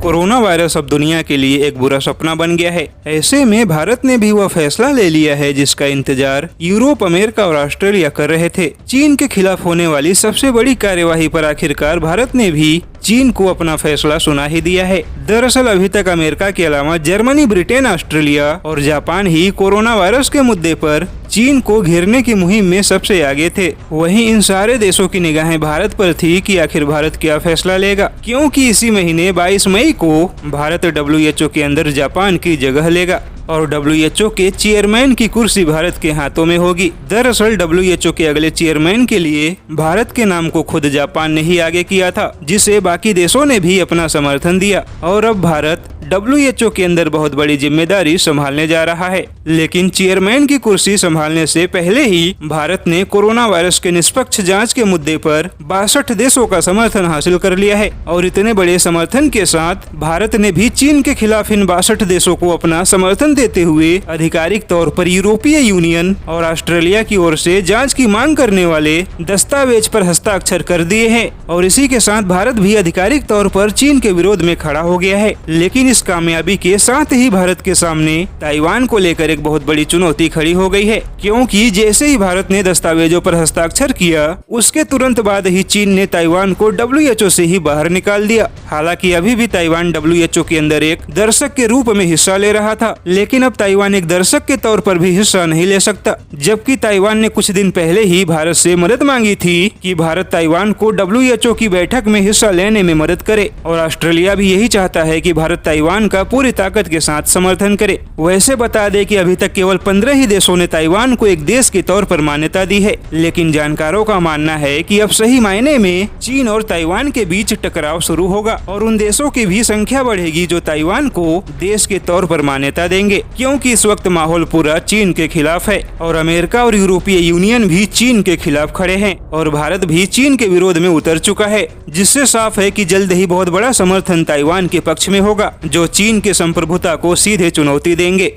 Corona virus अब दुनिया के लिए एक बुरा सपना बन गया है। ऐसे में भारत ने भी वह फैसला ले लिया है जिसका इंतजार यूरोप, अमेरिका और ऑस्ट्रेलिया कर रहे थे। चीन के खिलाफ होने वाली सबसे बड़ी कार्यवाही पर आखिरकार भारत ने भी चीन को अपना फैसला सुना ही दिया है। दरअसल अभी तक अमेरिका के अलावा जर्मनी, ब्रिटेन, ऑस्ट्रेलिया और जापान ही कोरोना वायरस के मुद्दे पर चीन को घेरने की मुहिम में सबसे आगे थे। वहीं इन सारे देशों की निगाहें भारत पर थी कि आखिर भारत क्या फैसला लेगा, क्योंकि इसी महीने 22 मई को भारत WHO के अंदर जापान की जगह लेगा और WHO के चेयरमैन की कुर्सी भारत के हाथों में होगी। दरअसल WHO के अगले चेयरमैन के लिए भारत के नाम को खुद जापान ने ही आगे किया था, जिसे बाकी देशों ने भी अपना समर्थन दिया और अब भारत WHO के अंदर बहुत बड़ी जिम्मेदारी संभालने जा रहा है। लेकिन चेयरमैन की कुर्सी संभालने से पहले ही भारत ने कोरोना वायरस के निष्पक्ष जांच के मुद्दे पर 62 देशों का समर्थन हासिल कर लिया है और इतने बड़े समर्थन के साथ भारत ने भी चीन के खिलाफ इन 62 देशों को अपना समर्थन देते हुए आधिकारिक तौर पर यूरोपीय यूनियन और ऑस्ट्रेलिया की ओर से जांच की मांग करने वाले दस्तावेज पर हस्ताक्षर कर दिए हैं और इसी के साथ भारत भी आधिकारिक तौर पर चीन के विरोध में खड़ा हो गया है। लेकिन इस कामयाबी के साथ ही भारत के सामने ताइवान को लेकर एक बहुत बड़ी चुनौती खड़ी हो गई है, क्योंकि जैसे ही भारत ने दस्तावेजों पर हस्ताक्षर किया उसके तुरंत बाद ही चीन ने ताइवान को WHO से ही बाहर निकाल दिया। हालांकि अभी भी ताइवान WHO के अंदर एक दर्शक के रूप में हिस्सा ले रहा था, लेकिन अब ताइवान एक दर्शक के तौर पर भी हिस्सा नहीं ले सकता, जबकि ताइवान ने कुछ दिन पहले ही भारत से मदद मांगी थी कि भारत ताइवान को WHO की बैठक में हिस्सा लेने में मदद करे और ऑस्ट्रेलिया भी यही चाहता है कि भारत ताइवान का पूरी ताकत के साथ समर्थन करे। वैसे बता दें कि अभी तक केवल 15 ही देशों ने ताइवान को एक देश के तौर पर मान्यता दी है, लेकिन जानकारों का मानना है कि अब सही मायने में चीन और ताइवान के बीच टकराव शुरू होगा और उन देशों की भी संख्या बढ़ेगी जो ताइवान को देश के तौर पर मान्यता देंगे, क्योंकि इस वक्त माहौल पूरा चीन के खिलाफ है और अमेरिका और यूरोपीय यूनियन भी चीन के खिलाफ खड़े हैं और भारत भी चीन के विरोध में उतर चुका है, जिससे साफ है कि जल्द ही बहुत बड़ा समर्थन ताइवान के पक्ष में होगा जो चीन के संप्रभुता को सीधे चुनौती देंगे।